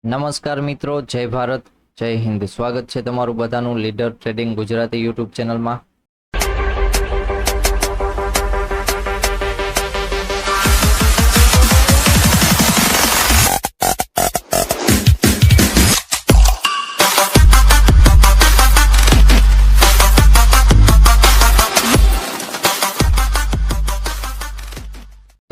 નમસ્કાર મિત્રો, જય ભારત, જય હિન્દ. સ્વાગત છે તમારું બધાનું લીડર ટ્રેડિંગ ગુજરાતી યુટ્યુબ ચેનલમાં.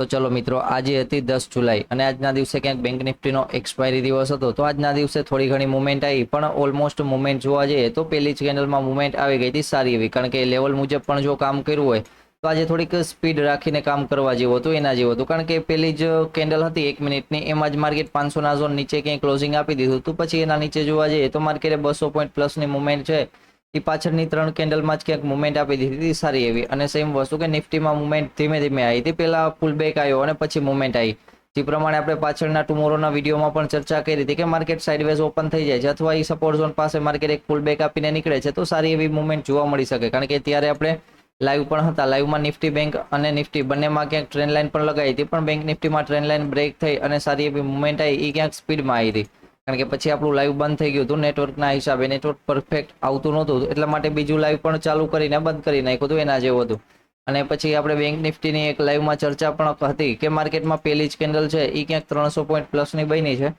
તો ચલો મિત્રો, આજે હતી 10 જુલાઈ અને આજના દિવસે ક્યાંક બેંક નિફ્ટીનો એક્સપાયરી દિવસ હતો. તો આજના દિવસે થોડી ઘણી મુવમેન્ટ આવી, પણ ઓલમોસ્ટ મુવમેન્ટ જોવા જઈએ તો પહેલી જ કેન્ડલમાં મુવમેન્ટ આવી ગઈ હતી સારી એવી, કારણ કે લેવલ મુજબ પણ જો કામ કર્યું હોય તો આજે થોડીક સ્પીડ રાખીને કામ કરવા જેવું હતું, એના જેવું હતું. કારણ કે પહેલી જ કેન્ડલ હતી 1 મિનિટની, એમાં જ માર્કેટ 500ના ઝોન નીચે ક્યાંય ક્લોઝિંગ આપી દીધું હતું. પછી એના નીચે જોવા જઈએ તો માર્કેટે 200 પોઈન્ટ પ્લસની મુવમેન્ટ છે એ પાછળની 3 કેન્ડલમાં જ ક્યાંક મુવમેન્ટ આપી દીધી હતી સારી એવી. અને સેમ વસ્તુ કે નિફ્ટીમાં મુવમેન્ટ ધીમે ધીમે આવી હતી, પહેલા પુલ બેક આવ્યો અને પછી મુવમેન્ટ આવી. જે પ્રમાણે આપણે પાછળના ટુમોરોના વિડીયોમાં પણ ચર્ચા કરી હતી કે માર્કેટ સાઇડવેઝ ઓપન થઈ જાય છે અથવા એ સપોર્ટ ઝોન પાસે માર્કેટ એક પુલ બેક આપીને નીકળે છે તો સારી એવી મુવમેન્ટ જોવા મળી શકે. કારણ કે ત્યારે આપણે લાઈવ પણ હતા, લાઈવમાં નિફ્ટી બેંક અને નિફ્ટી બંનેમાં ક્યાંક ટ્રેન્ડ લાઇન પણ લગાવી હતી, પણ બેંક નિફ્ટીમાં ટ્રેન્ડ લાઇન બ્રેક થઈ અને સારી એવી મુવમેન્ટ આવી, એ ક્યાંક સ્પીડમાં આવી હતી. કારણ કે પછી આપણું લાઈવ બંધ થઈ ગયું હતું નેટવર્કના હિસાબે, નેટવર્ક પરફેક્ટ આવતું નહોતું, એટલા માટે બીજું લાઈવ પણ ચાલુ કરીને બંધ કરી નાખ્યું હતું એના જેવું હતું. અને પછી આપણે બેંક નિફ્ટીની એક લાઈવમાં ચર્ચા પણ હતી કે માર્કેટમાં પહેલી જ કેન્ડલ છે એ ક્યાંક 300 પોઈન્ટ પ્લસની બની છે,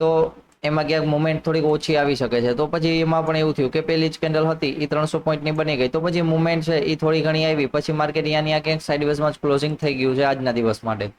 તો એમાં ક્યાંક મુવમેન્ટ થોડીક ઓછી આવી શકે છે. તો પછી એમાં પણ એવું થયું કે પહેલી જ કેન્ડલ હતી એ 300 પોઈન્ટની બની ગઈ, તો પછી મુવમેન્ટ છે એ થોડી ઘણી આવી, પછી માર્કેટ અહીંયા ક્યાંક સાઇડવેઝમાં જ ક્લોઝિંગ થઈ ગયું છે આજના દિવસ માટે.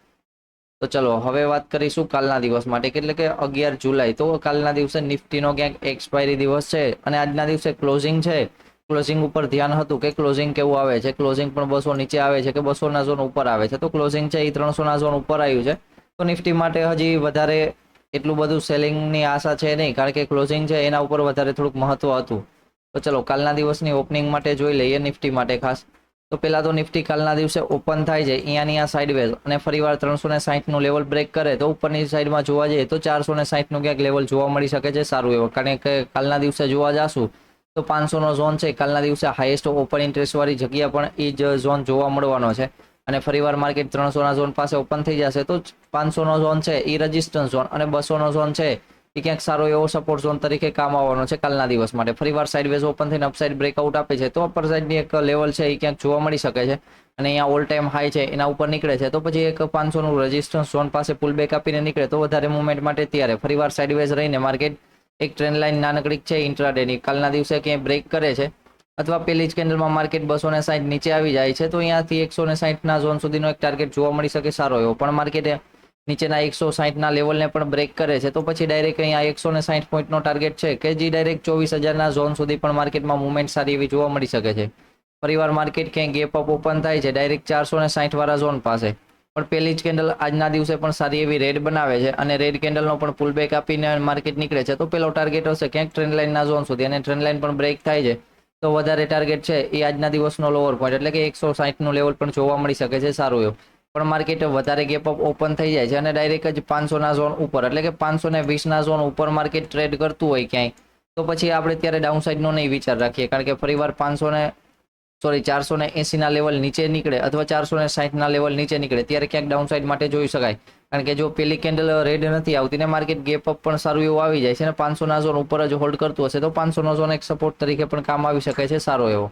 તો ચલો હવે વાત કરીશું કાલના દિવસ માટે, એટલે કે 11 જુલાઈ. તો કાલના દિવસે નિફ્ટીનો ક્યાંક એક્સપાયરી દિવસ છે અને આજના દિવસે ક્લોઝિંગ છે. ક્લોઝિંગ ઉપર ધ્યાન હતું કે ક્લોઝિંગ કેવું આવે છે, ક્લોઝિંગ પણ 200 નીચે આવે છે કે 200ના ઝોન ઉપર આવે છે. તો ક્લોઝિંગ છે એ 300ના ઝોન ઉપર આવ્યું છે, તો નિફ્ટી માટે હજી વધારે એટલું બધું સેલિંગની આશા છે નહીં, કારણ કે ક્લોઝિંગ છે એના ઉપર વધારે થોડુંક મહત્વ હતું. તો ચલો કાલના દિવસની ઓપનિંગ માટે જોઈ લઈએ નિફ્ટી માટે ખાસ. તો પહેલા તો નિફ્ટી કાલના દિવસે ઓપન થાય છે અહીંયાની આ સાઇડવેઝ અને ફરીવાર 360નું લેવલ બ્રેક કરે તો ઉપરની સાઈડમાં જોવા જઈએ તો 460નું ક્યાંક લેવલ જોવા મળી શકે છે સારું એવું. કારણ કે કાલના દિવસે જોવા જાશું તો 500નો ઝોન છે કાલના દિવસે હાઈએસ્ટ ઓપન ઇન્ટરેસ્ટ વાળી જગ્યા પણ એ જ ઝોન જોવા મળવાનો છે. અને ફરીવાર માર્કેટ 300ના ઝોન પાસે ઓપન થઈ જશે તો 500નો ઝોન છે એ રેઝિસ્ટન્સ ઝોન અને 200નો ઝોન છે એ ક્યાંક સારો એવો સપોર્ટ ઝોન તરીકે કામ આવવાનો છે કાલના દિવસ માટે. ફરીવાર સાઇડવેઝ ઓપન થઈને અપસાઇડ બ્રેકઆઉટ આપે છે તો અપર સાઇડની એક લેવલ છે એ ક્યાંક જોવા મળી શકે છે અને અહીંયા ઓલ ટાઈમ હાઈ છે એના ઉપર નીકળે છે તો પછી એક 500નું રેઝિસ્ટન્સ ઝોન પાસે પુલ બેક આપીને નીકળે તો વધારે મુવમેન્ટ માટે ત્યારે ફરીવાર સાઇડવેઝ રહીને માર્કેટ એક ટ્રેન્ડ લાઇન નાનકડી છે ઇન્ટ્રાડેની કાલના દિવસે ક્યાંય બ્રેક કરે છે અથવા પહેલી જ કેન્ડલમાં માર્કેટ 260 નીચે આવી જાય છે તો અહીંયાથી 160ના ઝોન સુધીનો એક ટાર્ગેટ જોવા મળી શકે સારો એવો. પણ માર્કેટે નીચેના 160ના લેવલને પણ બ્રેક કરે છે તો પછી ડાયરેક્ટ અહીંયા 160 પોઈન્ટનો ટાર્ગેટ છે કે જે ડાયરેક્ટ 24,000ના ઝોન સુધી પણ માર્કેટમાં મુવમેન્ટ સારી એવી જોવા મળી શકે છે. ફરીવાર માર્કેટ ક્યાંય ગેપ અપ ઓપન થાય છે ડાયરેક્ટ 460 વાળા ઝોન પાસે, પણ પહેલી જ કેન્ડલ આજના દિવસે પણ સારી એવી રેડ બનાવે છે અને રેડ કેન્ડલનો પણ પુલ બેક આપીને માર્કેટ નીકળે છે તો પેલો ટાર્ગેટ હશે ક્યાંક ટ્રેન્ડ લાઇનના ઝોન સુધી, અને ટ્રેન્ડ લાઇન પણ બ્રેક થાય છે તો વધારે ટાર્ગેટ છે એ આજના દિવસનો લોઅર પોઈન્ટ એટલે કે 160નું લેવલ પણ જોવા મળી શકે છે સારું એવું. પણ માર્કેટ વધારે ગેપ અપ ઓપન થઈ જાય છે અને ડાયરેક્ટ જ 500ના ઝોન ઉપર એટલે કે 520ના ઝોન ઉપર માર્કેટ ટ્રેડ કરતું હોય ક્યાંય તો પછી આપણે ત્યારે ડાઉન સાઈડનો નહીં વિચાર રાખીએ. કારણ કે ફરીવાર 480ના લેવલ નીચે નીકળે અથવા 460ના લેવલ નીચે નીકળે ત્યારે ક્યાંક ડાઉન સાઈડ માટે જોઈ શકાય. કારણ કે જો પેલી કેન્ડલ રેડ નથી આવતી ને માર્કેટ ગેપ અપ પણ સારું એવું આવી જાય છે અને 500ના ઝોન ઉપર જ હોલ્ડ કરતું હશે તો 500નો ઝોન એક સપોર્ટ તરીકે પણ કામ આવી શકે છે સારો એવો.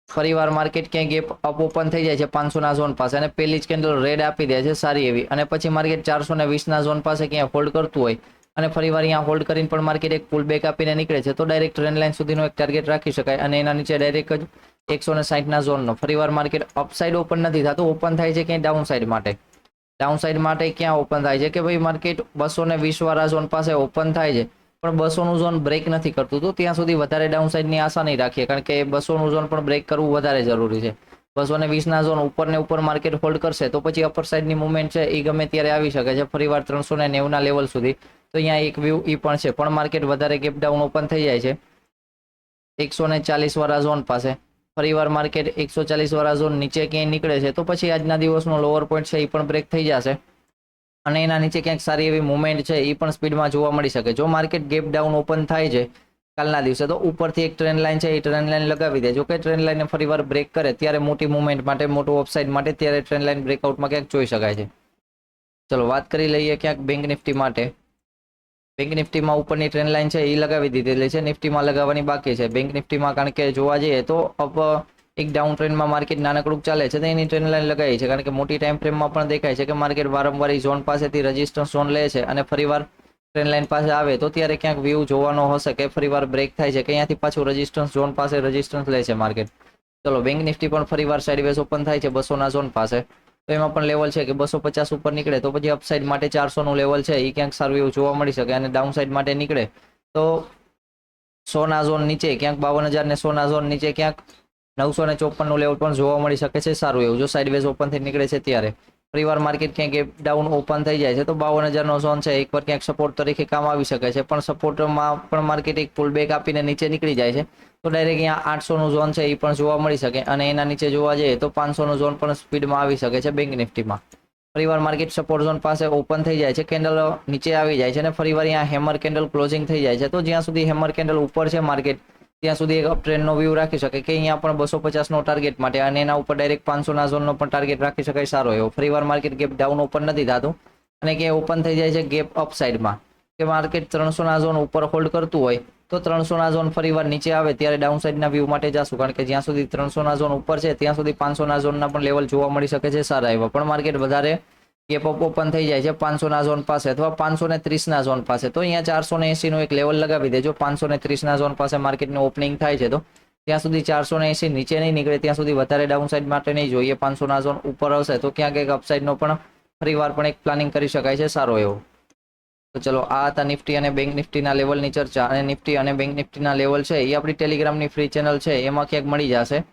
ફરીવાર માર્કેટ ક્યાંય ગેપ અપ ઓપન થઈ જાય છે 500ના ઝોન પાસે અને પહેલી જ કેન્ડલ રેડ આપી દે છે સારી એવી, અને પછી માર્કેટ 420ના ઝોન પાસે ક્યાંય હોલ્ડ કરતું હોય અને ફરીવાર અહીંયા હોલ્ડ કરીને પણ માર્કેટ એક પુલ બેક આપીને નીકળે છે તો ડાયરેક્ટ ટ્રેન્ડ લાઇન સુધીનો એક ટાર્ગેટ રાખી શકાય અને એના નીચે ડાયરેક્ટ જ 160ના ઝોનનો. ફરીવાર માર્કેટ અપસાઇડ ઓપન નથી થતું, ઓપન થાય છે ક્યાંય ડાઉન સાઇડ માટે. ડાઉન સાઇડ માટે ક્યાં ઓપન થાય છે કે ભાઈ માર્કેટ 220 વાળા ઝોન પાસે ઓપન થાય છે પણ 200નું ઝોન બ્રેક નથી કરતું તો ત્યાં સુધી વધારે ડાઉન સાઇડની આશા નહીં રાખીએ. કારણ કે 200નું ઝોન પણ બ્રેક કરવું વધારે જરૂરી છે. 220ના ઝોન ઉપર ને ઉપર માર્કેટ હોલ્ડ કરશે તો પછી અપર સાઇડની મુવમેન્ટ છે એ ગમે ત્યારે આવી શકે છે ફરીવાર 390ના લેવલ સુધી. તો અહીંયા એક વ્યૂ એ પણ છે, પણ માર્કેટ વધારે ગેપ ડાઉન ઓપન થઈ જાય છે 140 વાળા ઝોન પાસે. ફરીવાર માર્કેટ 140 વાળા ઝોન નીચે ક્યાંય નીકળે છે તો પછી આજના દિવસનો લોઅર પોઈન્ટ છે એ પણ બ્રેક થઈ જશે અને એના નીચે ક્યાંક સારી એવી મુવમેન્ટ છે એ પણ સ્પીડમાં જોવા મળી શકે. જો માર્કેટ ગેપ ડાઉન ઓપન થાય છે કાલના દિવસે તો ઉપરથી એક ટ્રેન્ડ લાઇન છે એ ટ્રેન્ડ લાઇન લગાવી દે. જો કે ટ્રેન્ડ લાઇનને ફરીવાર બ્રેક કરે ત્યારે મોટી મુવમેન્ટ માટે, મોટું અપસાઇડ માટે ત્યારે ટ્રેન્ડ લાઇન બ્રેકઆઉટમાં ક્યાંક જોઈ શકાય છે. ચલો વાત કરી લઈએ ક્યાંક બેંક નિફ્ટી માટે. બેંક નિફ્ટીમાં ઉપરની ટ્રેન્ડ લાઇન છે એ લગાવી દીધેલી છે, નિફ્ટીમાં લગાવવાની બાકી છે. બેંક નિફ્ટીમાં કારણ કે જોવા જઈએ તો એક ડાઉન ટ્રેન્ડમાં માર્કેટ નાનકડું ચાલે છે તો એની ટ્રેન્ડ લાઇન લગાવી છે, કારણ કે મોટી ટાઈમ ફ્રેમમાં પણ દેખાય છે કે માર્કેટ વારંવાર ઝોન પાસેથી રેઝિસ્ટન્સ ઝોન લે છે અને ફરીવાર ટ્રેન્ડ લાઇન પાસે આવે તો ત્યારે ક્યાંક વ્યૂ જોવાનો હશે કે ફરીવાર બ્રેક થાય છે કે અહીંયાથી પાછું રેઝિસ્ટન્સ ઝોન પાસે રેઝિસ્ટન્સ લે છે માર્કેટ. ચલો બેંક નિફ્ટી પણ ફરીવાર સાઇડવેઝ ઓપન થાય છે 200ના ઝોન પાસે, તો એમાં પણ લેવલ છે કે 250 ઉપર નીકળે તો પછી અપસાઇડ માટે 400 નું લેવલ છે એ ક્યાંક સારું એવું જોવા મળી શકે, અને ડાઉન સાઇડ માટે નીકળે તો 100ના ઝોન નીચે ક્યાંક 52,000 ને 100ના ઝોન નીચે ક્યાંક 954 નું લેવલ પણ જોવા મળી શકે છે સારું એવું, જો સાઇડવેઝ ઓપન થઈ નીકળે છે ત્યારે. ફરીવાર માર્કેટ ક્યાંક ગેપ ડાઉન ઓપન થઈ જાય છે તો 52,000 નો ઝોન છે એકવાર ક્યાંક સપોર્ટ તરીકે કામ આવી શકે છે, પણ સપોર્ટમાં પણ માર્કેટ એક પુલ બેક આપીને નીચે નીકળી જાય છે તો ડાયરેક્ટ અહીંયા 800 નું ઝોન છે એ પણ જોવા મળી શકે, અને એના નીચે જોવા જઈએ તો 500 નું ઝોન પણ સ્પીડમાં આવી શકે છે બેંક નિફ્ટીમાં. ફરીવાર માર્કેટ સપોર્ટ ઝોન પાસે ઓપન થઈ જાય છે, કેન્ડલ નીચે આવી જાય છે અને ફરીવાર અહીંયા હેમર કેન્ડલ ક્લોઝિંગ થઈ જાય છે, તો જ્યાં સુધી હેમર કેન્ડલ ઉપર છે માર્કેટ ત્યાં સુધી એક અપ ટ્રેન્ડનો વ્યૂ રાખી શકે કે અહીંયા પણ 250 નો ટાર્ગેટ માટે અને એના ઉપર ડાયરેક્ટ 500ના ઝોનનો પણ ટાર્ગેટ રાખી શકાય સારો એવો. ફરીવાર માર્કેટ ગેપ ડાઉન ઓપન નથી થતું અને કે ઓપન થઈ જાય છે ગેપ અપ સાઇડમાં, કે માર્કેટ 300ના ઝોન ઉપર હોલ્ડ કરતું હોય તો 300ના ઝોન ફરીવાર નીચે આવે ત્યારે ડાઉન સાઇડના વ્યૂ માટે જાશું, કારણ કે જ્યાં સુધી 300ના ઝોન ઉપર છે ત્યાં સુધી 500ના ઝોનના પણ લેવલ જોવા મળી શકે છે સારા એવા. પણ માર્કેટ વધારે ગેપ અપ ઓપન થઈ જાય છે 500ના ઝોન પાસે અથવા 530ના ઝોન પાસે, તો અહીંયા 480 નું એક લેવલ લગાવી દેજો. 530ના ઝોન પાસે માર્કેટનું ઓપનિંગ થાય છે તો ત્યાં સુધી 480 નીચે નહીં નીકળે ત્યાં સુધી વધારે ડાઉન સાઇડ માટે નહીં જોઈએ. 500ના ઝોન ઉપર હશે તો ક્યાંક એક અપસાઇડનો પણ ફરીવાર પણ એક પ્લાનિંગ કરી શકાય છે સારો એવો. તો ચલો આ હતા નિફ્ટી અને બેંક નિફ્ટીના લેવલની ચર્ચા, અને નિફ્ટી અને બેંક નિફ્ટીના લેવલ છે એ આપણી ટેલિગ્રામની ફ્રી ચેનલ છે એમાં ક્યાંક મળી જશે.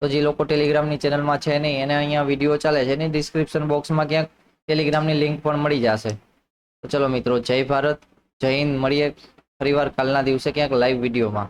તો જે લોકો ટેલિગ્રામની ચેનલમાં છે નહીં એને અહીંયા વિડીયો ચાલે છે એની ડિસ્ક્રિપ્શન બોક્સમાં ક્યાંક ટેલિગ્રામની લિંક પણ મળી જશે. તો ચલો મિત્રો, જય ભારત, જય હિન્દ. મળીએ ફરીવાર કાલના દિવસે ક્યાંક લાઈવ વિડીયોમાં.